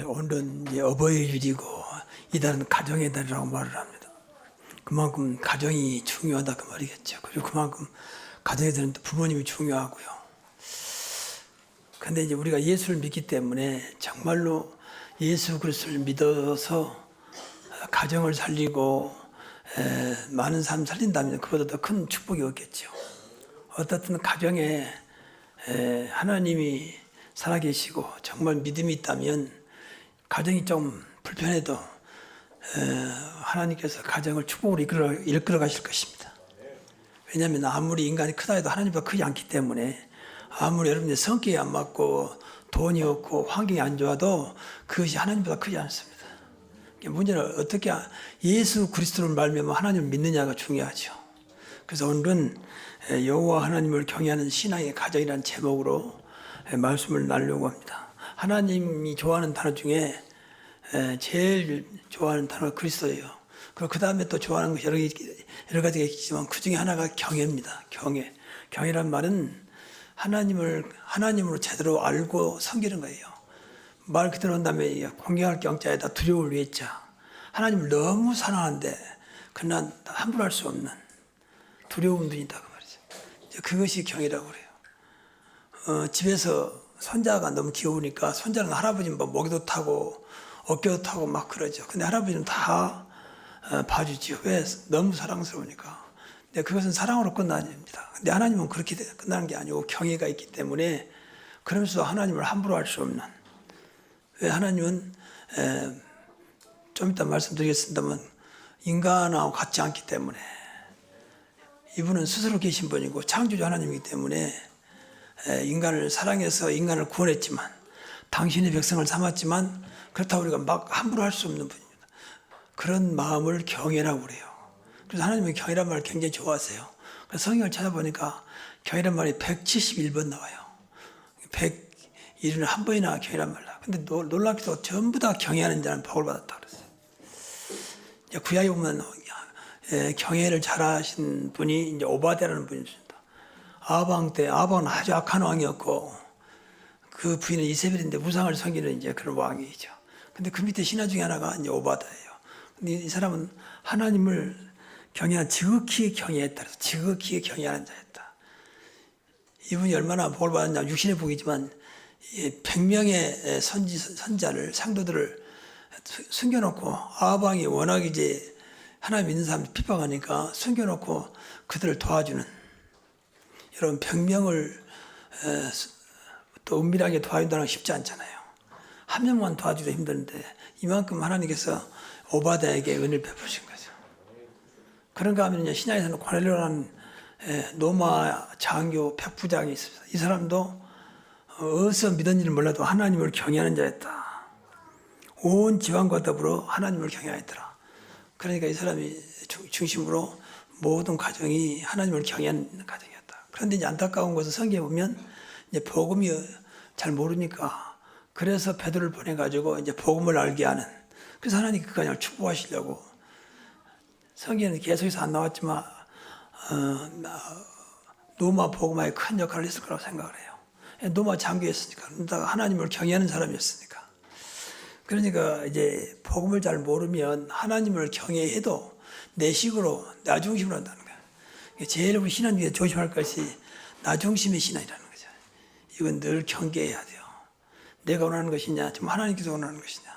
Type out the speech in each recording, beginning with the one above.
오늘은 이제 어버이주일이고 이달은 가정의 달이라고 말을 합니다. 그만큼 가정이 중요하다 그 말이겠죠. 그리고 그만큼 가정에 드는 부모님이 중요하고요. 근데 이제 우리가 예수를 믿기 때문에 정말로 예수 그리스도를 믿어서 가정을 살리고 많은 사람 살린다면 그보다 더 큰 축복이 없겠죠. 어떻든 가정에 하나님이 살아계시고 정말 믿음이 있다면 가정이 좀 불편해도 하나님께서 가정을 축복으로 이끌어 가실 것입니다. 왜냐하면 아무리 인간이 크다 해도 하나님보다 크지 않기 때문에 아무리 여러분의 성격이 안 맞고 돈이 없고 환경이 안 좋아도 그것이 하나님보다 크지 않습니다. 문제는 어떻게 예수 그리스도를 말미암아 하나님을 믿느냐가 중요하죠. 그래서 오늘은 여호와 하나님을 경외하는 신앙의 가정이라는 제목으로 말씀을 나누려고 합니다. 하나님이 좋아하는 단어 중에 제일 좋아하는 단어가 그리스도예요. 그리고 그 다음에 또 좋아하는 것이 여러 가지가 있지만 그 중에 하나가 경외입니다. 경외. 경외란 말은 하나님으로 제대로 알고 섬기는 거예요. 말 그대로 한다음에 공경할 경자에다 두려움을 위했자. 하나님을 너무 사랑하는데 그러나 함부로 할 수 없는 두려움도 있다고 말이죠. 그것이 경외라고 그래요. 집에서 손자가 너무 귀여우니까 손자는 할아버지는 뭐 목에도 타고 어깨도 타고 막 그러죠. 근데 할아버지는 다 봐주지요. 왜? 너무 사랑스러우니까. 근데 그것은 사랑으로 끝나집니다. 근데 하나님은 그렇게 끝나는 게 아니고 경외가 있기 때문에 그러면서 하나님을 함부로 할 수 없는. 왜? 하나님은 좀 이따 말씀드리겠습니다만 인간하고 같지 않기 때문에 이분은 스스로 계신 분이고 창조주 하나님이기 때문에 인간을 사랑해서 인간을 구원했지만 당신의 백성을 삼았지만 그렇다고 우리가 막 함부로 할 수 없는 분입니다. 그런 마음을 경외라고 그래요. 그래서 하나님은 경외란 말을 굉장히 좋아하세요. 그래서 성경을 찾아보니까 경외란 말이 171번 나와요. 101은 한 번이나 경외란 말 나와요. 근데 놀랍게도 전부 다 경외하는 자는 복을 받았다 그랬어요. 구약에 보면 경외를 잘하신 분이 이제 오바댜라는 분이 있습니다. 아방 때 아방은 아주 악한 왕이었고 그 부인은 이세벨인데 우상을 섬기는 이제 그런 왕이죠. 근데 그 밑에 신하 중에 하나가 이제 오바댜예요. 근데 이 사람은 하나님을 지극히 경외했다. 그래서 지극히 경외하는 자였다. 이분이 얼마나 복을 받았냐. 육신의 복이지만 100명의 선자를 상도들을 숨겨놓고 아방이 워낙 이제 하나님 믿는 사람 핍박하니까 숨겨놓고 그들을 도와주는 여러분 100명을 또 은밀하게 도와준다는 건 쉽지 않잖아요. 한 명만 도와주기도 힘드는데 이만큼 하나님께서 오바댜에게 은혜를 베푸신 거죠. 그런가 하면 신약에서는 고넬료라는 로마 장교 백부장이 있습니다. 이 사람도 어디서 믿었는지를 몰라도 하나님을 경외하는 자였다. 온 지방과 더불어 하나님을 경외하였더라. 그러니까 이 사람이 중심으로 모든 가정이 하나님을 경외하는 가정이었다. 그런데 이제 안타까운 것은 성경에 보면 이제 복음이 잘 모르니까 그래서 베드로를 보내가지고 이제 복음을 알게 하는. 그래서 하나님 그 가정을 축복하시려고 성경에는 계속해서 안 나왔지만 노마 복음화에 큰 역할을 했을 거라고 생각을 해요. 노마 장교였으니까 그러다가 하나님을 경외하는 사람이었으니까. 그러니까 이제 복음을 잘 모르면 하나님을 경외해도 내 식으로 나 중심으로 한다는 거예요. 제일 우리 신앙 중에 조심할 것이 나 중심의 신앙이라는 거죠. 이건 늘 경계해야 돼요. 내가 원하는 것이냐, 지금 하나님께서 원하는 것이냐,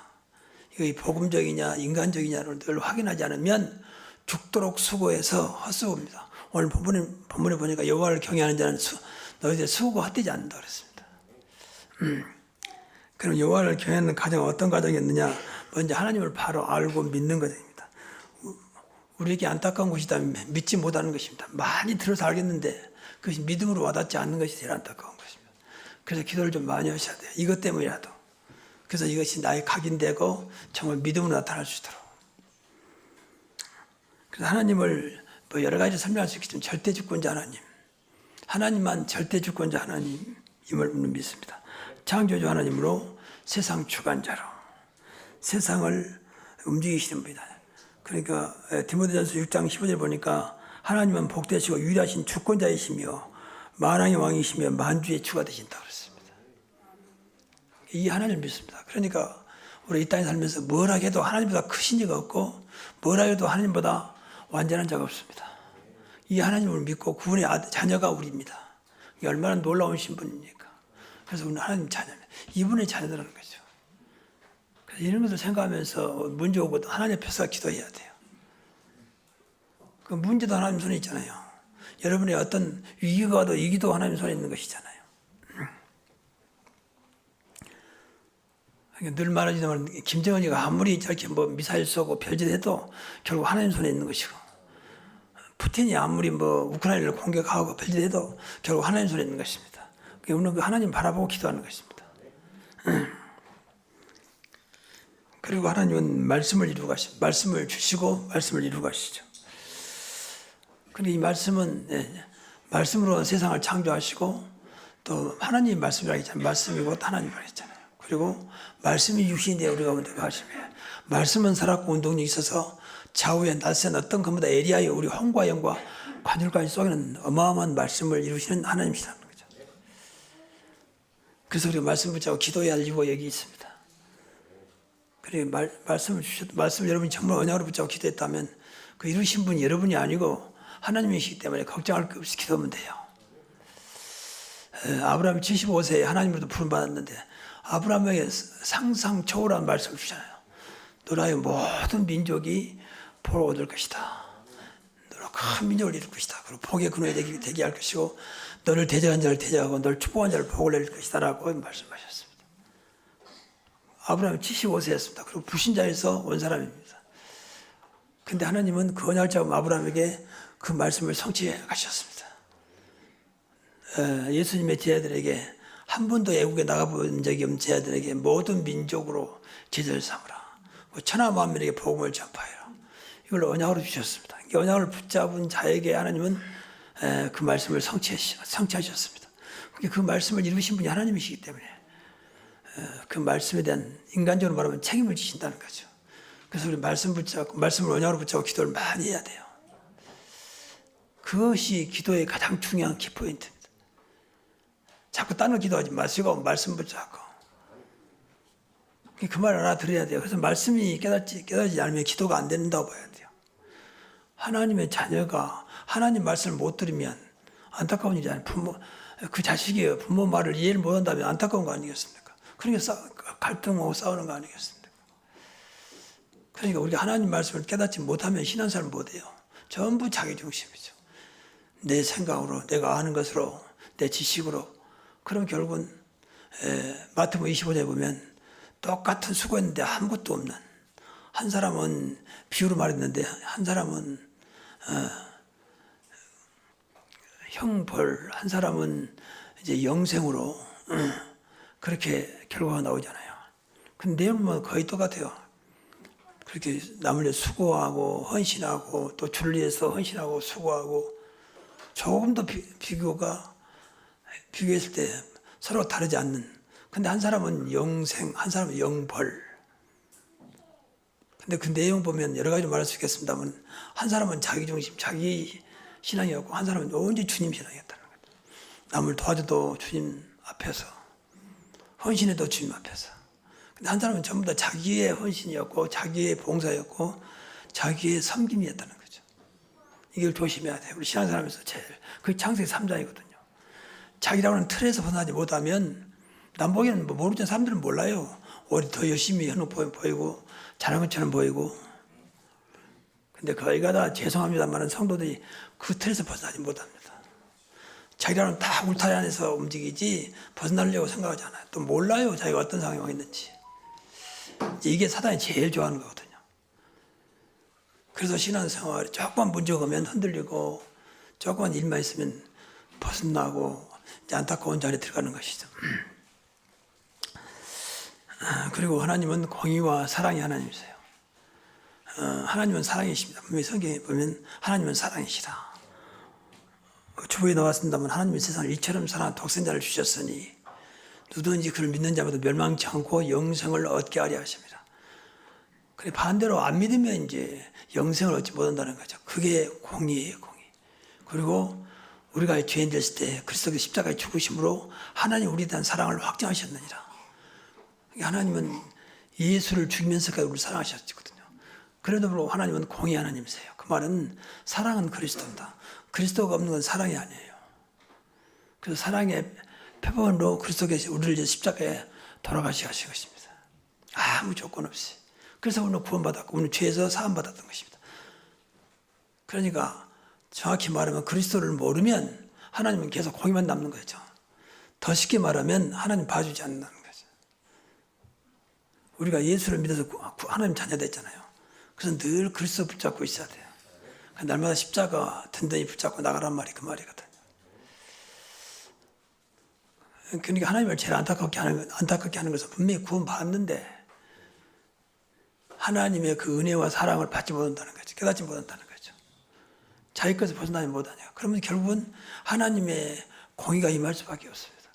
이거 복음적이냐, 인간적이냐를 늘 확인하지 않으면 죽도록 수고해서 헛수고입니다. 오늘 본문에 보니까 여호와를 경외하는 자는 너희들 수고 헛되지 않는다 그랬습니다. 그럼 여호와를 경외하는 가정은 어떤 가정이었느냐? 먼저 하나님을 바로 알고 믿는 것입니다. 우리에게 안타까운 것이다면 믿지 못하는 것입니다. 많이 들어서 알겠는데 그것이 믿음으로 와닿지 않는 것이 제일 안타까운 것입니다. 그래서 기도를 좀 많이 하셔야 돼요. 이것 때문이라도. 그래서 이것이 나의 각인되고 정말 믿음으로 나타날 수 있도록. 그래서 하나님을 뭐 여러 가지 설명할 수 있겠지만 절대주권자 하나님. 하나님만 절대주권자 하나님임을 믿습니다. 창조주 하나님으로 세상 주관자로 세상을 움직이시는 분이다. 그러니까 디모데전서 6장 15절 보니까 하나님은 복되시고 유일하신 주권자이시며 만왕의 왕이시며 만주의 주가 되신다 그랬습니다. 이 하나님을 믿습니다. 그러니까 우리 이 땅에 살면서 뭘 하게도 하나님보다 크신 이가 없고 뭘 하게도 하나님보다 완전한 자가 없습니다. 이 하나님을 믿고 구원의 자녀가 우리입니다. 이게 얼마나 놀라운 신분입니까? 그래서 우리는 하나님 자녀입니다. 이분의 자녀라는 거죠. 그래서 이런 것을 생각하면서 문제 오고도 하나님 앞에서 기도해야 돼요. 그 문제도 하나님 손에 있잖아요. 여러분의 어떤 위기가 와도 이 기도 하나님 손에 있는 것이잖아요. 늘 말하지만 김정은이가 아무리 저렇게 뭐 미사일 쏘고 별짓 해도 결국 하나님 손에 있는 것이고, 푸틴이 아무리 뭐 우크라이나를 공격하고 별짓 해도 결국 하나님 손에 있는 것입니다. 우리는 그 하나님 바라보고 기도하는 것입니다. 그리고 하나님은 말씀을 이루고 가시죠. 말씀을 주시고 말씀을 이루고 가시죠. 근데 이 말씀은 말씀으로 세상을 창조하시고 또 하나님 말씀이라고 했잖아요. 말씀이고 하나님이라고 했잖아요. 그리고 말씀이 육신이 되어 우리 가운데 가시며 말씀은 살았고 운동력이 있어서 좌우에 낯선 어떤 것보다 예리하여 우리 혼과 영과 관절까지 쏘이는 어마어마한 말씀을 이루시는 하나님이시라는 거죠. 그래서 우리가 말씀 붙잡고 기도해야 할 이유가 여기 있습니다. 그리고 말씀을 주셔도 말씀을 여러분이 정말 언약으로 붙잡고 기도했다면 그 이루신 분이 여러분이 아니고 하나님이시기 때문에 걱정할 것 없이 기도하면 돼요. 아브라함이 75세에 하나님으로부터 부름받았는데 아브라함에게 상상 초월한 말씀을 주잖아요. 너라의 모든 민족이 보러 얻을 것이다. 너로 큰 민족을 이룰 것이다. 그리고 복의 근원이 되게 할 것이고 너를 대적한 자를 대적하고 너를 축복한 자를 복을 내릴 것이다 라고 말씀하셨습니다. 아브라함이 75세였습니다. 그리고 불신자에서 온 사람입니다. 근데 하나님은 그 언약을 잡은 아브라함에게 그 말씀을 성취해 가셨습니다. 예수님의 제자들에게 한 번도 애국에 나가본 적이 없는 제자들에게 모든 민족으로 제자를 삼으라. 천하 만민에게 복음을 전파해라. 이걸 언약으로 주셨습니다. 이 언약을 붙잡은 자에게 하나님은 그 말씀을 성취하셨습니다. 그 말씀을 이루신 분이 하나님이시기 때문에 그 말씀에 대한 인간적으로 말하면 책임을 지신다는 거죠. 그래서 우리 말씀 붙잡고 말씀을 언약으로 붙잡고 기도를 많이 해야 돼요. 그것이 기도의 가장 중요한 키포인트입니다. 자꾸 딴 거 기도하지 마시고 말씀 붙잡고 그 말 알아들어야 돼요. 그래서 말씀이 깨닫지 않으면 기도가 안 된다고 봐야 돼요. 하나님의 자녀가 하나님 말씀을 못 들으면 안타까운 일이 아니에요. 그 자식이 부모 말을 이해를 못한다면 안타까운 거 아니겠습니까? 그러니까 갈등하고 싸우는 거 아니겠습니까? 그러니까 우리가 하나님 말씀을 깨닫지 못하면 신앙생활을 못해요. 전부 자기중심이죠. 내 생각으로 내가 아는 것으로 내 지식으로. 그럼 결국은 마태복음 25장에 보면 똑같은 수고했는데 아무것도 없는, 한 사람은 비유로 말했는데 한 사람은 형벌, 한 사람은 이제 영생으로 그렇게 결과가 나오잖아요. 근데 내용은 거의 똑같아요. 그렇게 남을 위해 수고하고 헌신하고 또 주를 위해서 헌신하고 수고하고 조금 더 비교했을 때 서로 다르지 않는. 근데 한 사람은 영생, 한 사람은 영벌. 근데 그 내용 보면 여러 가지로 말할 수 있겠습니다만 한 사람은 자기 중심, 자기 신앙이었고 한 사람은 온전히 주님 신앙이었다는 거예요. 남을 도와줘도 주님 앞에서, 헌신해도 주님 앞에서. 근데 한 사람은 전부 다 자기의 헌신이었고 자기의 봉사였고 자기의 섬김이었다는 거죠. 이걸 조심해야 돼요. 우리 신앙생활에서 제일. 그게 창세기 3장이거든요. 자기라고 하는 틀에서 벗어나지 못하면 남 보기에는 뭐 모르는 사람들은 몰라요. 오히려 더 열심히 하는 보이고 잘한 것처럼 보이고. 근데 거기가 다 죄송합니다만 성도들이 그 틀에서 벗어나지 못합니다. 자기라는 다 울타리 안에서 움직이지 벗어나려고 생각하지 않아요. 또 몰라요. 자기가 어떤 상황에 와 있는지. 이게 사단이 제일 좋아하는 거거든요. 그래서 신앙생활이 조금만 문제가 오면 흔들리고 조금만 일만 있으면 벗어나고 이제 안타까운 자리에 들어가는 것이죠. 그리고 하나님은 공의와 사랑의 하나님이세요. 하나님은 사랑이십니다. 분명히 성경에 보면 하나님은 사랑이시다. 주보에 나왔습니다만 하나님은 세상을 이처럼 사랑한 독생자를 주셨으니 누구든지 그를 믿는 자마다 멸망치 않고 영생을 얻게 하려 하십니다. 그래 반대로 안 믿으면 이제 영생을 얻지 못한다는 거죠. 그게 공의예요, 공의. 그리고 우리가 죄인 됐을 때 그리스도의 십자가의 죽으심으로 하나님 우리에 대한 사랑을 확증하셨느니라. 하나님은 예수를 죽이면서까지 우리를 사랑하셨거든요. 그래도 불구하고 하나님은 공의 하나님이세요. 그 말은 사랑은 그리스도입니다. 그리스도가 없는 건 사랑이 아니에요. 그래서 사랑의 표본으로 그리스도께서 우리를 이제 십자가에 돌아가시게 하신 것입니다. 아무 조건 없이. 그래서 우리는 구원받았고 우리는 죄에서 사함받았던 것입니다. 그러니까 정확히 말하면 그리스도를 모르면 하나님은 계속 공의만 남는 거죠. 더 쉽게 말하면 하나님 봐주지 않는다는 거죠. 우리가 예수를 믿어서 하나님 자녀 됐잖아요. 그래서 늘 그리스도 붙잡고 있어야 돼요. 날마다 십자가 든든히 붙잡고 나가란 말이 그 말이거든요. 그러니까 하나님을 제일 안타깝게 하는 것은 분명히 구원받았는데 하나님의 그 은혜와 사랑을 받지 못한다는 거죠. 깨닫지 못한다는 거죠. 자기 것을 벗어나지 못하냐. 그러면 결국은 하나님의 공의가 임할 수밖에 없습니다.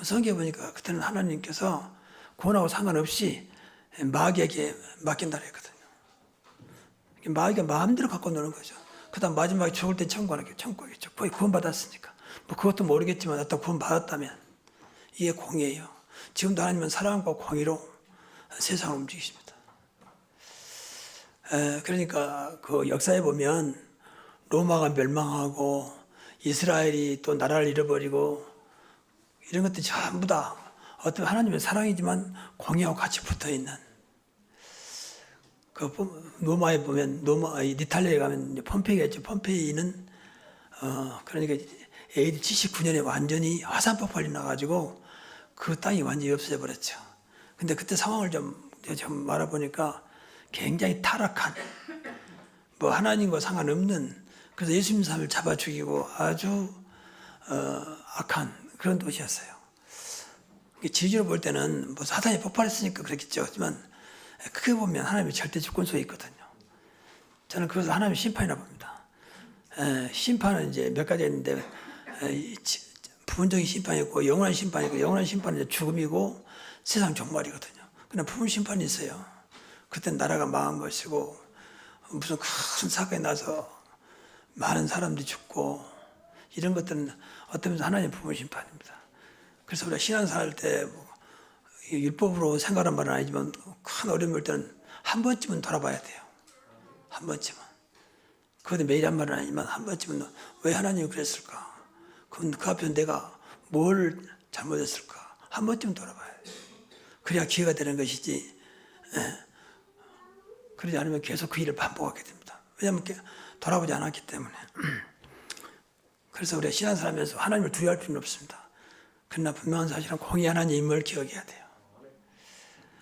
성경에 보니까 그때는 하나님께서 구원하고 상관없이 마귀에게 맡긴다 했거든요. 마귀가 마음대로 갖고 노는 거죠. 그 다음 마지막에 죽을 때 천국이겠죠. 거의 구원받았으니까. 뭐 그것도 모르겠지만 어떤 구원받았다면 이게 공의예요. 지금도 하나님은 사랑과 공의로 세상을 움직이십니다. 그러니까 그 역사에 보면 로마가 멸망하고 이스라엘이 또 나라를 잃어버리고 이런 것들이 전부 다 어떤 하나님의 사랑이지만 공의하고 같이 붙어있는 그 로마에 보면 이탈리아에 가면 폼페이가 있죠. 폼페이는 그러니까 AD 79년에 완전히 화산 폭발이 나가지고 그 땅이 완전히 없어져 버렸죠. 근데 그때 상황을 좀 말해보니까 굉장히 타락한 뭐 하나님과 상관없는 그래서 예수님 삶을 잡아 죽이고 아주 악한 그런 도시였어요. 지리적으로 볼 때는 뭐 사탄이 폭발했으니까 그렇겠죠. 하지만 크게 보면 하나님의 절대 주권속에 있거든요. 저는 그것을 하나님의 심판이라 봅니다. 심판은 이제 몇 가지 있는데 부분적인 심판이 있고 영원한 심판이 있고 영원한 심판은 이제 죽음이고 세상 종말이거든요. 그냥 부분 심판이 있어요. 그때 나라가 망한 것이고 무슨 큰 사건이 나서 많은 사람들이 죽고 이런 것들은 어떤 면에서 하나님의 부분 심판입니다. 그래서 우리가 신앙생활 때 율법으로 생각하는 말은 아니지만 큰 어려움이 올 때는 한 번쯤은 돌아봐야 돼요. 한 번쯤은. 그것도 매일 한 말은 아니지만 한 번쯤은 왜 하나님이 그랬을까? 그럼 그 앞에서 내가 뭘 잘못했을까? 한 번쯤은 돌아봐야 돼요. 그래야 기회가 되는 것이지. 그러지 않으면 계속 그 일을 반복하게 됩니다. 왜냐하면 돌아보지 않았기 때문에. 그래서 우리가 신앙생활하면서 하나님을 두려워할 필요는 없습니다. 그러나 분명한 사실은 공의 하나님을 기억해야 돼요.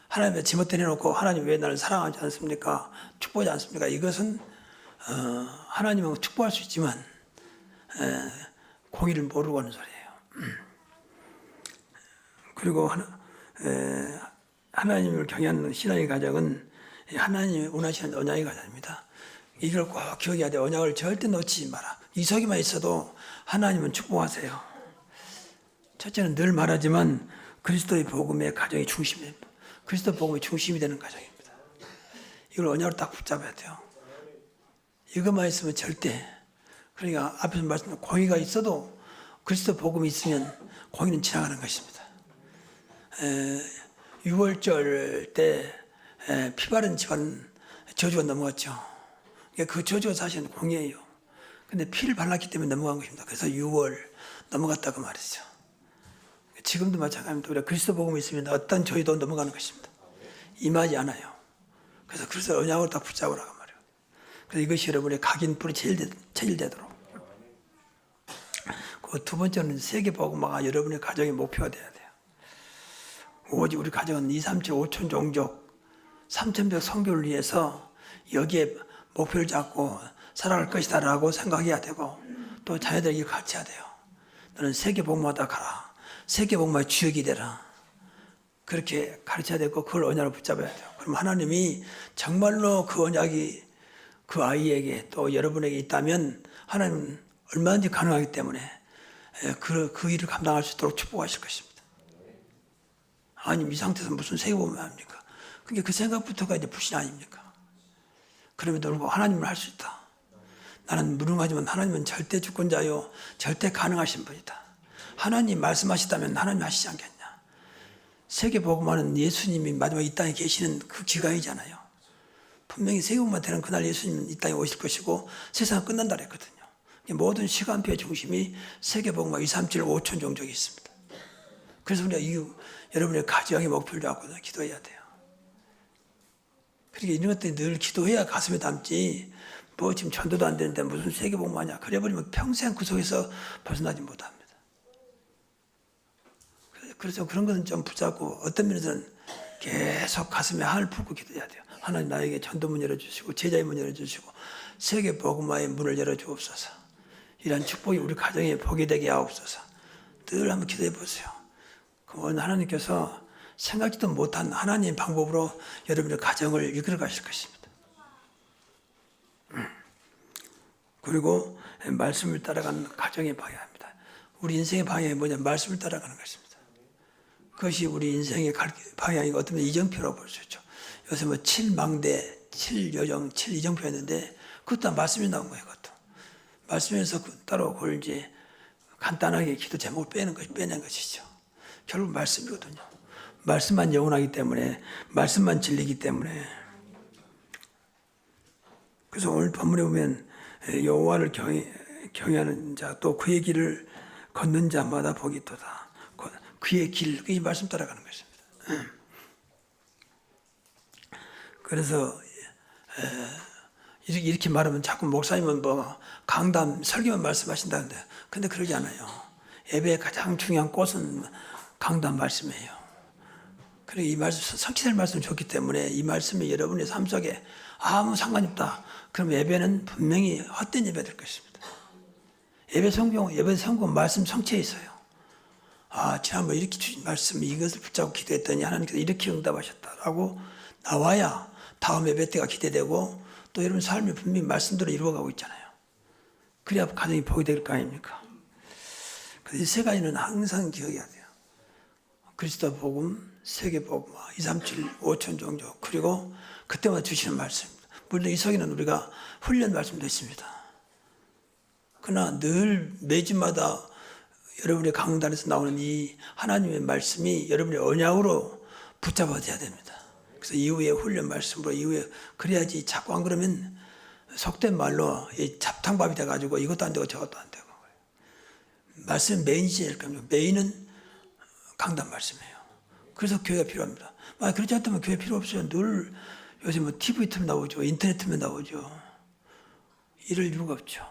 하나님의 지멋대로 해놓고 하나님 왜 나를 사랑하지 않습니까? 축복하지 않습니까? 이것은 하나님은 축복할 수 있지만 공의를 모르고 하는 소리예요. 그리고 하나님을 경외하는 신앙의 가정은 하나님이 원하시는 언약의 가정입니다. 이걸 꼭 기억해야 돼요. 언약을 절대 놓치지 마라. 이석이만 있어도 하나님은 축복하세요. 첫째는 늘 말하지만 그리스도의 복음의 가정이 중심입니다. 그리스도 복음이 중심이 되는 가정입니다. 이걸 언약으로 딱 붙잡아야 돼요. 이것만 있으면 절대. 그러니까 앞에서 말씀드린 공의가 있어도 그리스도 복음이 있으면 공의는 지나가는 것입니다. 6월절 때 피바른 집안 저주가 넘어갔죠. 그 저주가 사실은 공의예요. 근데 피를 발랐기 때문에 넘어간 것입니다. 그래서 6월 넘어갔다고 말이죠. 지금도 마찬가지입니다. 우리가 그리스도 복음이 있으면 어떤 저희도 넘어가는 것입니다. 임하지 않아요. 그래서 언약으로 다 붙잡으라고 말이에요. 그래서 이것이 여러분의 각인뿔이 체질되도록. 그 두 번째는 세계 복음화가 여러분의 가정의 목표가 돼야 돼요. 오직 우리 가정은 2, 3, 7, 5천 종족 3,100 선교를 위해서 여기에 목표를 잡고 살아갈 것이다라고 생각해야 되고 또 자녀들에게 가르쳐야 돼요. 너는 세계 복음화다 가라. 세계 복음화의 주역이 되라. 그렇게 가르쳐야 되고 그걸 언약을 붙잡아야 돼요. 그럼 하나님이 정말로 그 언약이 그 아이에게 또 여러분에게 있다면 하나님은 얼마든지 가능하기 때문에 그 일을 감당할 수 있도록 축복하실 것입니다. 아니 이 상태에서 무슨 세계 복음화 합니까? 그게 그 생각부터가 이제 불신 아닙니까? 그럼에도 불구하고 하나님은 할 수 있다. 나는 무능하지만 하나님은 절대 주권자요 절대 가능하신 분이다. 하나님 말씀하시다면 하나님 하시지 않겠냐. 세계복음화는 예수님이 마지막 이 땅에 계시는 그 기간이잖아요. 분명히 세계복음화 되는 그날 예수님은 이 땅에 오실 것이고 세상은 끝난다 그랬거든요. 모든 시간표의 중심이 세계복음화 2, 3, 7, 5천 종족이 있습니다. 그래서 우리가 여러분의 가정의 목표를 잡고 기도해야 돼요. 그러니까 이런 것들이 늘 기도해야 가슴에 담지, 뭐 지금 전도도 안 되는데 무슨 세계복음화냐, 그래버리면 평생 그 속에서 벗어나지 못합니다. 그래서 그런 것은 좀 붙잡고 어떤 면에서는 계속 가슴에 한을 품고 기도해야 돼요. 하나님 나에게 전도문 열어주시고 제자의 문 열어주시고 세계복음화의 문을 열어주옵소서. 이런 축복이 우리 가정에 복이 되게 하옵소서. 늘 한번 기도해 보세요. 그럼 하나님께서 생각지도 못한 하나님의 방법으로 여러분의 가정을 이끌어 가실 것입니다. 그리고 말씀을 따라가는 가정의 방향입니다. 우리 인생의 방향이 뭐냐? 말씀을 따라가는 것입니다. 그것이 우리 인생의 방향이고 어떤 이정표라고 볼 수 있죠. 요새 뭐 7망대, 7여정, 7이정표였는데 그것도 다 말씀이 나온 거예요. 그것도. 말씀에서 따로 그걸 이제 간단하게 기도 제목을 빼낸 것이죠. 결국 말씀이거든요. 말씀만 영원하기 때문에, 말씀만 진리이기 때문에. 그래서 오늘 본문에 보면 여호와를 경외하는 자, 또 그의 길을 걷는 자마다 복이 있도다. 그의 길, 그의 말씀 따라가는 것입니다. 그래서 이렇게 말하면 자꾸 목사님은 뭐 강단, 설교만 말씀하신다는데, 근데 그러지 않아요. 예배의 가장 중요한 꽃은 강단 말씀이에요. 그리고 이 말씀, 성취될 말씀이 좋기 때문에 이 말씀이 여러분의 삶 속에 아무 상관이 없다. 그럼 예배는 분명히 헛된 예배 될 것입니다. 예배 성공, 말씀 성취해 있어요. 아, 지난번 이렇게 주신 말씀, 이것을 붙잡고 기도했더니 하나님께서 이렇게 응답하셨다라고 나와야 다음 예배 때가 기대되고 또 여러분 삶이 분명히 말씀대로 이루어가고 있잖아요. 그래야 가정이 복이 될 거 아닙니까? 그래서 이 세 가지는 항상 기억해야 돼요. 그리스도 복음, 세계 복음, 2, 3, 7, 5천 종족, 그리고 그때마다 주시는 말씀입니다. 물론 이 속에는 우리가 훈련 말씀도 있습니다. 그러나 늘 매주마다 여러분의 강단에서 나오는 이 하나님의 말씀이 여러분의 언약으로 붙잡아져야 됩니다. 그래서 이후에 훈련 말씀으로 이후에 그래야지 자꾸 안 그러면 속된 말로 잡탕밥이 돼가지고 이것도 안 되고 저것도 안 되고. 말씀은 메인이지 될 겁니다. 메인은 강단 말씀이에요. 그래서 교회가 필요합니다. 만약 그렇지 않다면 교회 필요 없어요. 늘 요새 뭐 TV 틀면 나오죠. 인터넷 틀면 나오죠. 이럴 이유가 없죠.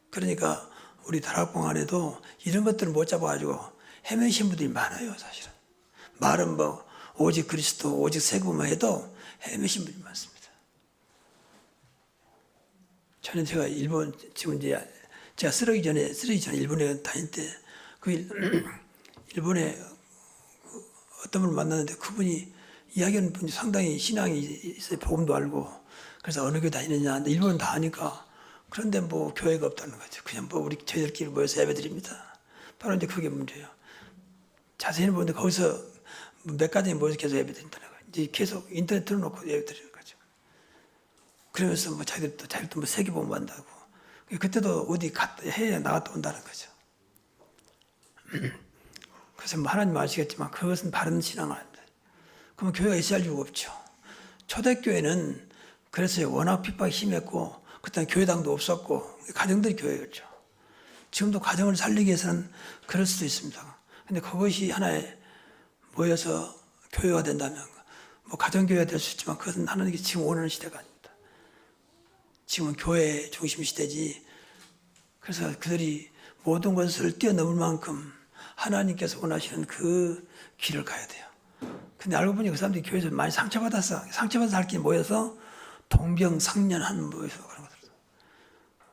그러니까 우리 다락방 안에도 이런 것들을 못 잡아가지고 헤매신 분들이 많아요. 사실은. 말은 뭐 오직 그리스도, 오직 세금만 해도 헤매신 분이 많습니다. 저는 제가 일본, 지금 이제 제가 쓰러지기 전에 일본에 다닐 때, 일본에 어떤 분을 만났는데 그분이 이야기하는 분이 상당히 신앙이 있어요. 복음도 알고. 그래서 어느 교회 다니느냐. 근데 일본은 다 아니까. 그런데 뭐 교회가 없다는 거죠. 그냥 뭐 저희들끼리 모여서 예배 드립니다. 바로 이제 그게 문제예요. 자세히 보는데 거기서 몇 가지 모여서 계속 예배 드린다는 거예요. 이제 계속 인터넷 틀어놓고 예배 드리는 거죠. 그러면서 뭐 자기들도 뭐 세계복음 한다고. 그때도 어디 해외에 나갔다 온다는 거죠. 그래서 뭐 하나님 아시겠지만 그것은 바른 신앙은 아닙니다. 그러면 교회가 있어야 할 이유가 없죠. 초대교회는 그래서 워낙 핍박이 심했고 그때는 교회당도 없었고 가정들이 교회였죠. 지금도 가정을 살리기 위해서는 그럴 수도 있습니다. 근데 그것이 하나의 모여서 교회가 된다면 뭐 가정교회가 될 수 있지만 그것은 하나님께 지금 원하는 시대가 아닙니다. 지금은 교회 중심 시대지. 그래서 그들이 모든 것을 뛰어넘을 만큼 하나님께서 원하시는 그 길을 가야 돼요. 근데 알고 보니 그 사람들이 교회에서 많이 상처받아서 살기 모여서 동병상련한 모여서 그런 것들.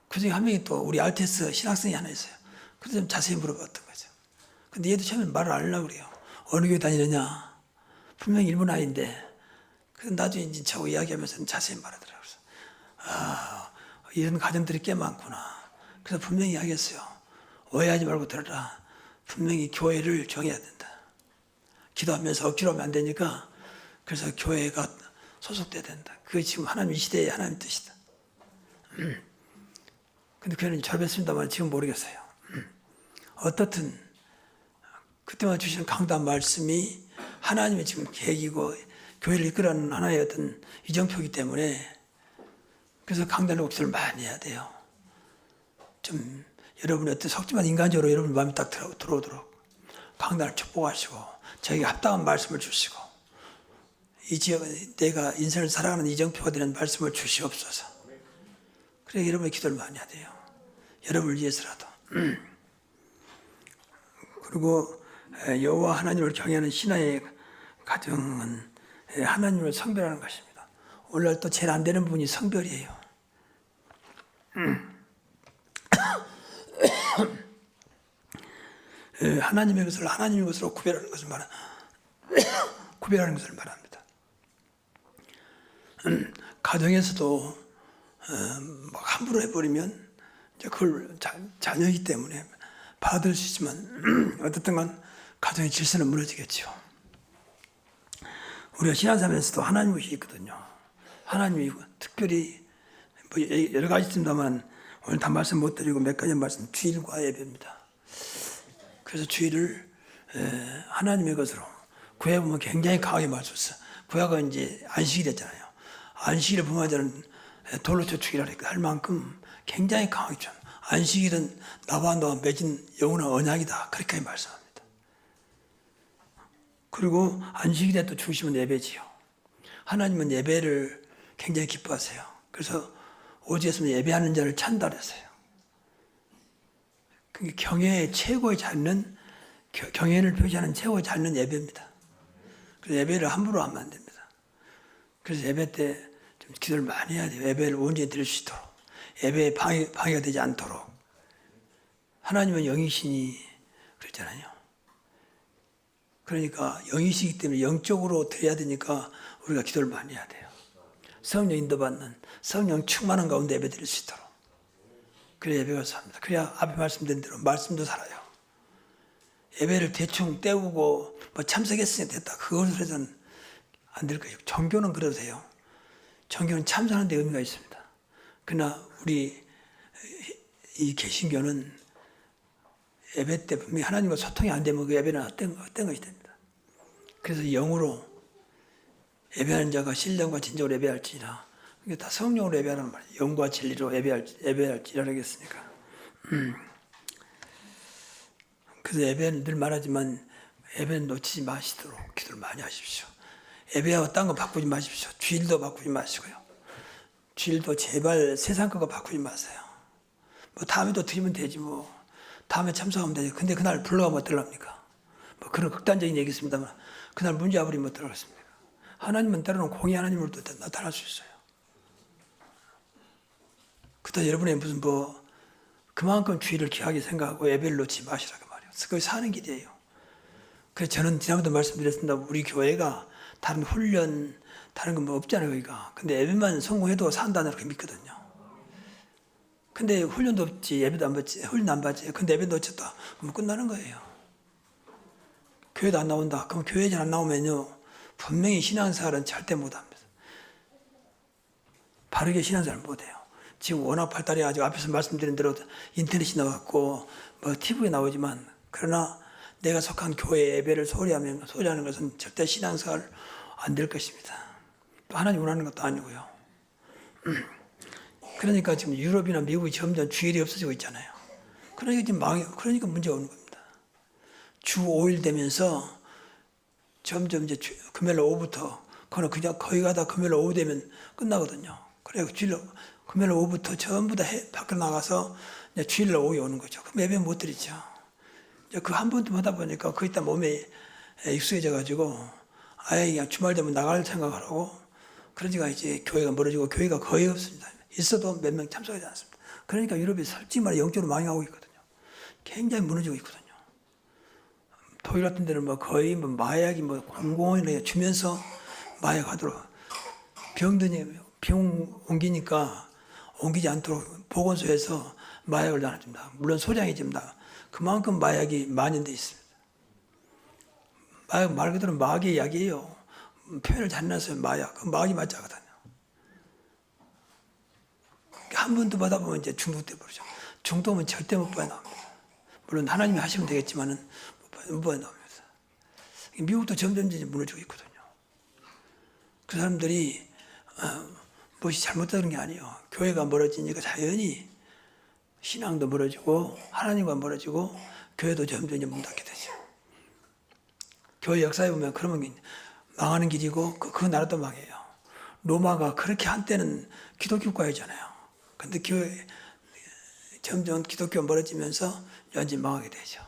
그 중에 한 명이 또 우리 RTS 신학생이 하나 있어요. 그래서 좀 자세히 물어봤던 거죠. 근데 얘도 처음에 말을 안 하려고 그래요. 어느 교회 다니느냐. 분명히 일본 아이인데. 그래서 나중에 이제 저하고 이야기하면서 자세히 말하더라고요. 그래서 아, 이런 가정들이 꽤 많구나. 그래서 분명히 이야기했어요. 오해하지 말고 들어라. 분명히 교회를 정해야 된다. 기도하면서 억지로 하면 안 되니까 그래서 교회가 소속돼야 된다. 그게 지금 하나님 이 시대의 하나님 뜻이다. 근데 교회는 졸업했습니다만 지금 모르겠어요. 어떻든 그때마다 주시는 강단 말씀이 하나님의 지금 계획이고 교회를 이끌어가는 하나의 어떤 이정표이기 때문에 그래서 강단의 기도를 많이 해야 돼요. 좀 여러분의 어떤 속지만 인간적으로 여러분 마음이 딱 들어오도록 강단을 축복하시고 저에게 합당한 말씀을 주시고 이 지역 내가 인생을 살아가는 이정표가 되는 말씀을 주시옵소서. 그래 여러분의 기도를 많이 해야 돼요. 여러분을 위해서라도. 그리고 여호와 하나님을 경외하는 신앙의 가정은 하나님을 성별하는 것입니다. 오늘날 또 제일 안 되는 부분이 성별이에요. 하나님의 것을 하나님의 것으로 구별하는 것을 구별하는 것을 말합니다. 가정에서도 막 함부로 해버리면 이제 그걸 자녀이기 때문에 받을 수 있지만 어떻든 간 가정의 질서는 무너지겠죠. 우리가 신앙생활에서도 하나님 것이 있거든요. 하나님이 특별히 뭐 여러 가지 있습니다만 오늘 다 말씀 못 드리고 몇 가지 말씀 주일과 예배입니다. 그래서 주일을 하나님의 것으로 구약에 보면 굉장히 강하게 말씀했어요. 구약은 이제 안식일 했잖아요. 안식일을 범하자는 돌로 쳐 죽이라 할 만큼 굉장히 강하게 죠. 안식일은 나와 너와 맺은 영원한 언약이다. 그렇게 말씀합니다. 그리고 안식일에 또 중심은 예배지요. 하나님은 예배를 굉장히 기뻐하세요. 그래서 오직에서는 예배하는 자를 찬다 그랬어요. 그게 경외의 최고의 잔는 경외를 표시하는 최고의 잔는 예배입니다. 그래서 예배를 함부로 하면 안 됩니다. 그래서 예배 때 좀 기도를 많이 해야 돼요. 예배를 온전히 드릴 수 있도록. 예배에 방해가 되지 않도록. 하나님은 영이시니 그랬잖아요. 그러니까 영이시기 때문에 영적으로 드려야 되니까 우리가 기도를 많이 해야 돼요. 성령 인도받는 성령 충만한 가운데 예배 드릴 수 있도록. 그래야 예배가 삽니다. 그래야 앞에 말씀드린 대로 말씀도 살아요. 예배를 대충 때우고 뭐 참석했으니까 됐다. 그것을 해서는 안 될 거예요. 종교는 그래도 돼요. 종교는 참석하는 데 의미가 있습니다. 그러나 우리 이 개신교는 예배 때 분명히 하나님과 소통이 안 되면 그 예배는 헛된 것이 됩니다. 그래서 영으로 예배하는 자가 신령과 진정으로 예배할지니라. 이게 다 성령으로 예배하는 말이에요. 영과 진리로 예배할지라 하겠습니까? 그래서 예배는 늘 말하지만 예배는 놓치지 마시도록 기도를 많이 하십시오. 예배하고 딴 거 바꾸지 마십시오. 주일도 바꾸지 마시고요. 주일도 제발 세상 거 바꾸지 마세요. 뭐 다음에도 드리면 되지 뭐. 다음에 참석하면 되지. 근데 그날 불러가면 어떡합니까? 뭐 그런 극단적인 얘기 있습니다만 그날 문제 아버리면 어떡하겠습니까? 하나님은 때로는 공의 하나님으로도 나타날 수 있어요. 그때 여러분의 무슨 뭐 그만큼 주일을 귀하게 생각하고 예배를 놓지 마시라고 말이에요. 그게 사는 길이에요. 그래서 저는 지난번도 말씀드렸습니다. 우리 교회가 다른 훈련, 다른 건 뭐 없잖아요, 거기가. 근데 예배만 성공해도 산다는 그렇게 믿거든요. 근데 훈련도 없지, 예배도 안 받지, 훈련 안 받지. 근데 예배 놓쳤다. 그러면 끝나는 거예요. 교회도 안 나온다. 그럼 교회 안 나오면요, 분명히 신앙생활은 절대 못 합니다. 바르게 신앙생활 못 해요. 지금 워낙 발달해 가지고 앞에서 말씀드린 대로 인터넷이 나왔고, 뭐 TV에 나오지만, 그러나 내가 속한 교회 예배를 소홀히 하는 것은 절대 신앙생활 안 될 것입니다. 또 하나님 원하는 것도 아니고요. 그러니까 지금 유럽이나 미국이 점점 주일이 없어지고 있잖아요. 그러니까 지금 그러니까 문제가 오는 겁니다. 주 5일 되면서 점점 이제 금요일 오후부터 그냥 거의 가다 금요일 오후 되면 끝나거든요. 그래서 금요일 오후부터 전부 다 밖으로 나가서 이제 주일날 오후에 오는 거죠. 그럼 예배 못 드리죠. 이제 그 한 번도 하다 보니까 거기다 몸에 익숙해져 가지고 아예 그냥 주말 되면 나갈 생각을 하고 그러니까 이제 교회가 멀어지고 교회가 거의 없습니다. 있어도 몇 명 참석하지 않습니다. 그러니까 유럽이 솔직히 말해 영적으로 망하고 있거든요. 굉장히 무너지고 있거든요. 독일 같은 데는 뭐 거의 뭐 마약이 뭐 공공연하게 주면서 마약하도록 병 옮기니까 옮기지 않도록 보건소에서 마약을 나눠줍니다. 물론 소량이 줍니다. 그만큼 마약이 만연돼 있습니다. 마약 말 그대로 마귀의 약이에요. 표현을 잘해놨어요. 마약. 그 마귀 맞자거든요. 한 번도 받아보면 이제 중독돼 버리죠. 중독은 절대 못 빠져나옵니다. 물론 하나님이 하시면 되겠지만은 못 빠져나옵니다. 미국도 점점 무너지고 있거든요. 그 사람들이 무엇이 잘못되는 게 아니에요. 교회가 멀어지니까 자연히 신앙도 멀어지고 하나님과 멀어지고 교회도 점점 문 닫게 되죠. 교회 역사에 보면 그러면 망하는 길이고 그 나라도 망해요. 로마가 그렇게 한때는 기독교 국가였잖아요. 근데 교회 점점 기독교가 멀어지면서 완전히 망하게 되죠.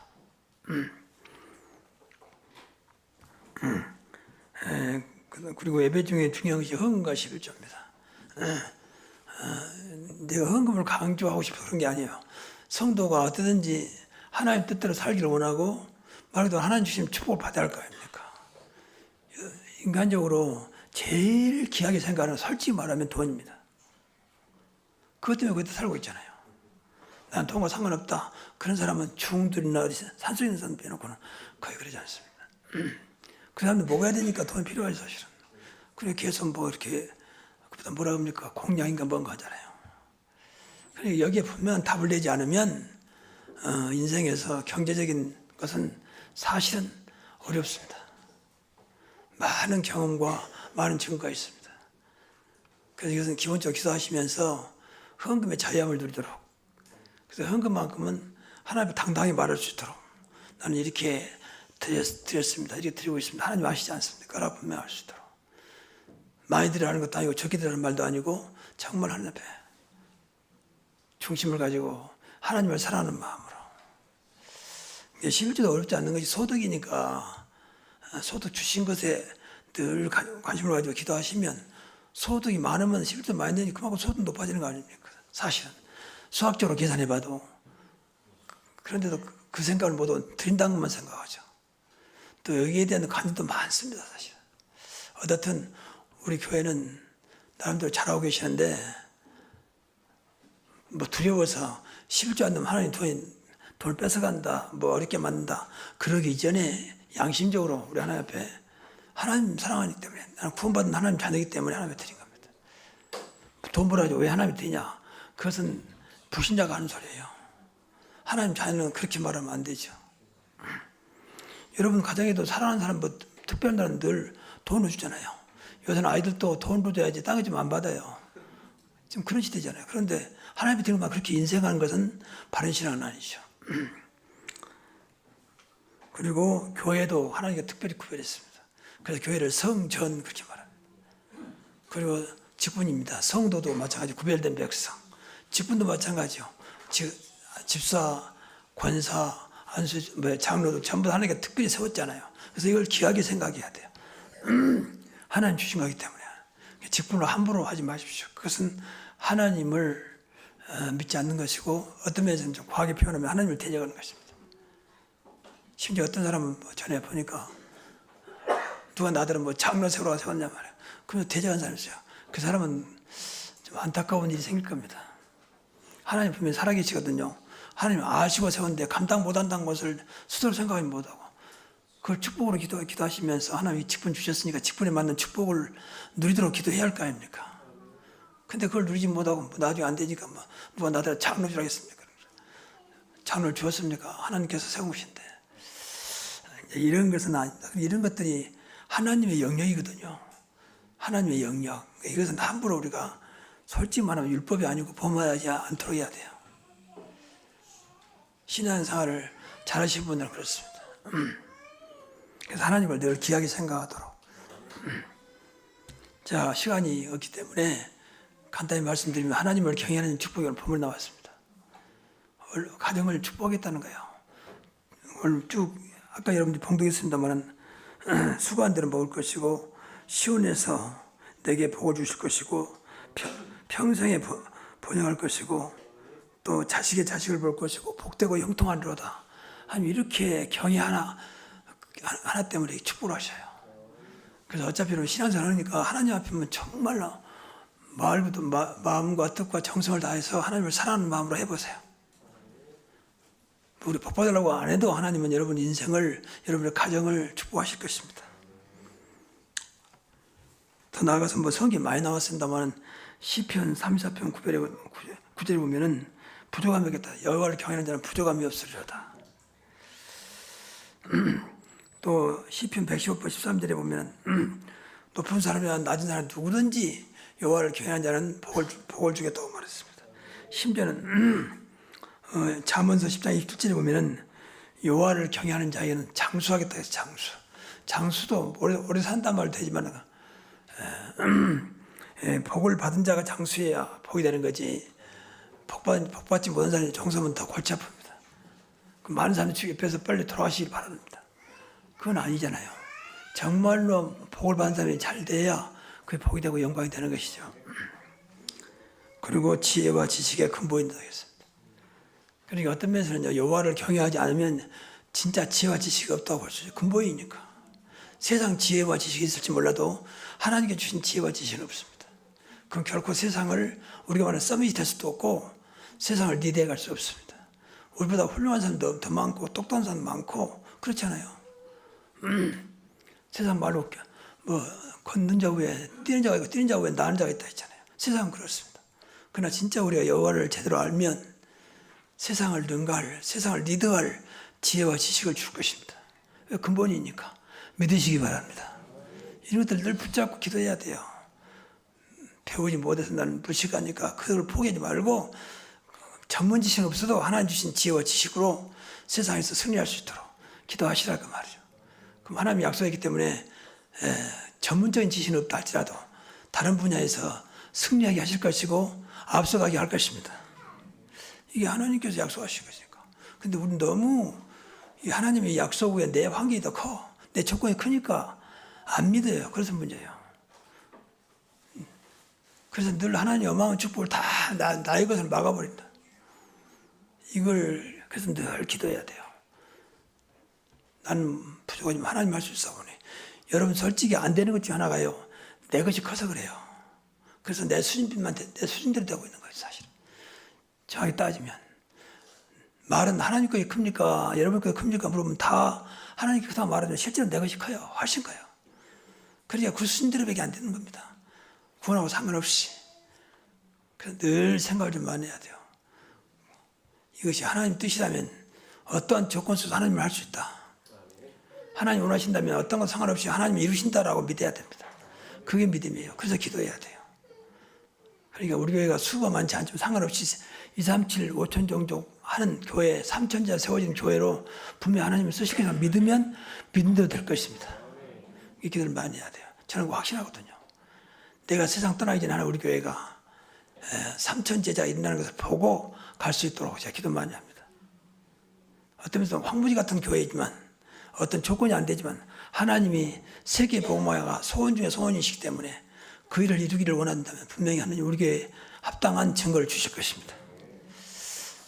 그리고 예배 중에 중요한 것이 헌금과 11조입니다. 내가 헌금을 강조하고 싶어서 그런 게 아니에요. 성도가 어떻든지 하나님 뜻대로 살기를 원하고 말 그대로 하나님 주신 축복을 받아야 할 거 아닙니까? 인간적으로 제일 귀하게 생각하는 솔직히 말하면 돈입니다. 그것 때문에 그때 살고 있잖아요. 난 돈과 상관없다. 그런 사람은 중들이나 산속에 있는 사람 빼놓고는 거의 그러지 않습니다. 그 사람도 먹어야 되니까 돈이 필요하죠, 사실은. 그래 계속 뭐 이렇게 그보다 뭐라 합니까? 공양인가 뭔가 하잖아요. 그래 여기에 분명한 답을 내지 않으면 인생에서 경제적인 것은 사실은 어렵습니다. 많은 경험과 많은 증거가 있습니다. 그래서 이것은 기본적으로 기도하시면서 헌금의 자유함을 누리도록, 그래서 헌금만큼은 하나님 당당히 말할 수 있도록, 나는 이렇게 드렸습니다. 이렇게 드리고 있습니다. 하나님 아시지 않습니까? 라고 분명할 수 있도록. 많이 드리라는 것도 아니고 적게 드리라는 말도 아니고 정말 하나님 앞에 중심을 가지고 하나님을 사랑하는 마음으로. 11조도 어렵지 않는 것이 소득이니까 소득 주신 것에 늘 관심을 가지고 기도하시면 소득이 많으면 11조 많이 되니 그만큼 소득 높아지는 거 아닙니까? 사실은 수학적으로 계산해봐도. 그런데도 그 생각을 모두 드린다는 것만 생각하죠. 또 여기에 대한 관심도 많습니다, 사실. 어떻든 우리 교회는 나름대로 잘하고 계시는데 뭐 두려워서 11조 안 되면 하나님 돈을 뺏어간다, 뭐 어렵게 만든다, 그러기 이전에 양심적으로 우리 하나님 앞에 하나님 사랑하기 때문에, 나는 구원받은 하나님 자녀이기 때문에 하나님 앞에 드린 겁니다. 돈 벌어가지고 왜 하나님 드리냐? 그것은 불신자가 하는 소리예요. 하나님 자녀는 그렇게 말하면 안 되죠. 여러분 가정에도 사랑하는 사람, 뭐 특별한 사람은 늘 돈을 주잖아요. 요새는 아이들도 돈으로 줘야지 땅에 좀 안 받아요. 지금 그런 시대잖아요. 그런데 하나님이 드리는 말 그렇게 인생하는 것은 바른 신앙은 아니죠. 그리고 교회도 하나님께 특별히 구별했습니다. 그래서 교회를 성전 그렇게 말합니다. 그리고 직분입니다. 성도도 마찬가지 구별된 백성. 직분도 마찬가지요. 집사, 권사, 안수, 장로도 전부 하나님께 특별히 세웠잖아요. 그래서 이걸 귀하게 생각해야 돼요. 하나님 주신 거기 때문에 직분으로 함부로 하지 마십시오. 그것은 하나님을 믿지 않는 것이고 어떤 면에서는 좀 과하게 표현하면 하나님을 대적하는 것입니다. 심지어 어떤 사람은 전에 보니까 누가 나더러 뭐 장로 세우라고 세웠냐 말이에요. 그러면서 대적한 사람이 있어요. 그 사람은 좀 안타까운 일이 생길 겁니다. 하나님 분명히 살아계시거든요. 하나님 아시고 세웠는데 감당 못한다는 것을 스스로 생각하지 못하고 그걸 축복으로 기도하시면서 하나님이 직분 주셨으니까 직분에 맞는 축복을 누리도록 기도해야 할 거 아닙니까? 근데 그걸 누리지 못하고 나중에 안 되니까 누가 나더러 장로 주라겠습니까? 장로를 주었습니까? 하나님께서 세우신데. 이런 것은 아니다. 이런 것들이 하나님의 영역이거든요. 하나님의 영역. 이것은 함부로 우리가 솔직히 말하면 율법이 아니고 범하지 않도록 해야 돼요. 신앙생활을 잘하시는 분들은 그렇습니다. 그래서 하나님을 늘 귀하게 생각하도록. 자, 시간이 없기 때문에 간단히 말씀드리면 하나님을 경외하는 축복이 오늘 본문 나왔습니다. 가정을 축복하겠다는 거예요. 오늘 쭉 아까 여러분들이 봉독했습니다만 수고한 대로 먹을 것이고 시온에서 내게 복을 주실 것이고 평생에 번영할 것이고 또 자식의 자식을 볼 것이고 복되고 형통하리로다. 하나님 이렇게 경외 하나 때문에 축복을 하셔요. 그래서 어차피 신앙생활 하니까 하나님 앞이면 정말로 마음과 뜻과 정성을 다해서 하나님을 사랑하는 마음으로 해보세요. 우리 복 받으려고 안 해도 하나님은 여러분 인생을, 여러분의 가정을 축복하실 것입니다. 더 나아가서 뭐 성경이 많이 나왔습니다만 시편 34편 9절에 보면은 부족함이 없겠다. 여호와를 경외하는 자는 부족함이 없으리로다. 또 시편 115편 13절에 보면 높은 사람이나 낮은 사람 누구든지 여호와를 경외하는 자는 복을 주겠다고 말했습니다. 심지어는 잠언서 10장 27절에 보면은 여호와를 경외하는 자에게는 장수하겠다 해서 장수도 오래 산단 말도 되지만 복을 받은 자가 장수해야 복이 되는 거지. 복받지 못한 사람이 정서면 더 골치 아픕니다. 그 많은 사람이 주의 옆에서 빨리 돌아가시길 바랍니다. 그건 아니잖아요. 정말로 복을 받은 사람이 잘 돼야 그게 복이 되고 영광이 되는 것이죠. 그리고 지혜와 지식의 근본이 되겠습니다. 그러니까 어떤 면에서는 여호와를 경외하지 않으면 진짜 지혜와 지식이 없다고 볼 수 있어요. 근본이니까. 세상 지혜와 지식이 있을지 몰라도 하나님께 주신 지혜와 지식은 없습니다. 그럼 결코 세상을 우리가 말하는 서밋할 수도 없고 세상을 리드해 갈 수 없습니다. 우리보다 훌륭한 사람도 더 많고 똑똑한 사람도 많고 그렇잖아요. 세상 말로 걷는 자 위에 뛰는 자가 있고 뛰는 자 위에 나는 자가 있다 했잖아요. 세상은 그렇습니다. 그러나 진짜 우리가 여호와를 제대로 알면 세상을 능가할, 세상을 리드할 지혜와 지식을 줄 것입니다. 근본이니까 믿으시기 바랍니다. 이런 것들 늘 붙잡고 기도해야 돼요. 배우지 못해서 나는 무식하니까 그걸 포기하지 말고 전문 지식은 없어도 하나님 주신 지혜와 지식으로 세상에서 승리할 수 있도록 기도하시라 그 말이죠. 그럼 하나님이 약속했기 때문에 전문적인 지식은 없다 할지라도 다른 분야에서 승리하게 하실 것이고 앞서가게 할 것입니다. 이게 하나님께서 약속하신 것이니까. 근데 우리는 너무 이 하나님의 약속 후에 내 환경이 더 커. 내 조건이 크니까 안 믿어요. 그래서 문제예요. 그래서 늘 하나님의 어마어마한 축복을 다 나의 것을 막아버린다. 이걸 그래서 늘 기도해야 돼요. 나는 부족하지만 하나님 할 수 있어 보니. 여러분 솔직히 안 되는 것 중 하나가요. 내 것이 커서 그래요. 그래서 내 수준대로 되고 있는 거예요. 사실은. 정확히 따지면. 말은 하나님 것이 큽니까? 여러분 것이 큽니까? 물으면 다 하나님 크다고 말하면 실제로 내 것이 커요. 훨씬 커요. 그러니까 그 수준대로밖에 안 되는 겁니다. 구원하고 상관없이. 그래서 늘 생각을 좀 많이 해야 돼요. 이것이 하나님 뜻이라면 어떠한 조건 속에서 하나님을 할 수 있다. 하나님 원하신다면 어떤 건 상관없이 하나님이 이루신다라고 믿어야 됩니다. 그게 믿음이에요. 그래서 기도해야 돼요. 그러니까 우리 교회가 수가 많지 않지만 상관없이 237, 5천 종족 하는 교회, 3천자 세워진 교회로 분명히 하나님을 쓰시기를 믿으면 믿음대로 될 것입니다. 이 기도를 많이 해야 돼요. 저는 그거 확신하거든요. 내가 세상 떠나기 전에 우리 교회가 3천 제자가 일어나는 것을 보고 갈 수 있도록 제가 기도 많이 합니다. 어떤 면에서 황무지 같은 교회이지만 어떤 조건이 안 되지만 하나님이 세계 복음화가 소원 중에 소원이시기 때문에 그 일을 이루기를 원한다면 분명히 하나님 우리 교회에 합당한 증거를 주실 것입니다.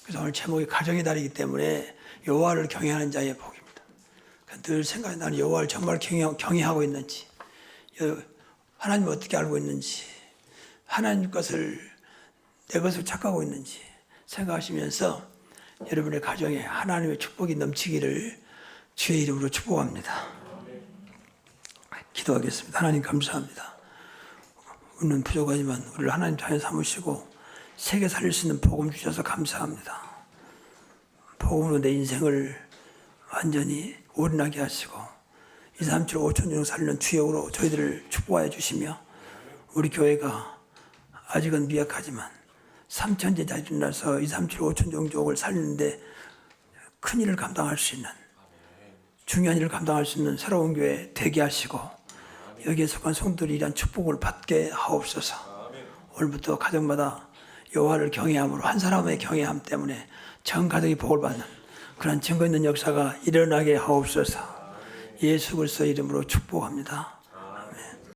그래서 오늘 제목이 가정의 달이기 때문에 여호와를 경외하는 자의 복입니다. 늘 생각해 나는 여호와를 정말 경외하고 있는지 하나님을 어떻게 알고 있는지 하나님 것을 내 것을 착각하고 있는지 생각하시면서 여러분의 가정에 하나님의 축복이 넘치기를 주의 이름으로 축복합니다. 기도하겠습니다. 하나님 감사합니다. 우리는 부족하지만 우리를 하나님 자녀 삼으시고 세계 살릴 수 있는 복음 주셔서 감사합니다. 복음으로 내 인생을 완전히 올인하게 하시고 237, 5천 종 살리는 주역으로 저희들을 축복하여 주시며 우리 교회가 아직은 미약하지만 3천 제자 일어나서 237, 5천 종족을 살리는데 큰 일을 감당할 수 있는 중요한 일을 감당할 수 있는 새로운 교회 되게 하시고 여기에 속한 성도들이 이러한 축복을 받게 하옵소서. 오늘부터 가정마다 여호와를 경외함으로 한 사람의 경외함 때문에 전 가족이 복을 받는 그런 증거 있는 역사가 일어나게 하옵소서. 예수 그리스도 이름으로 축복합니다.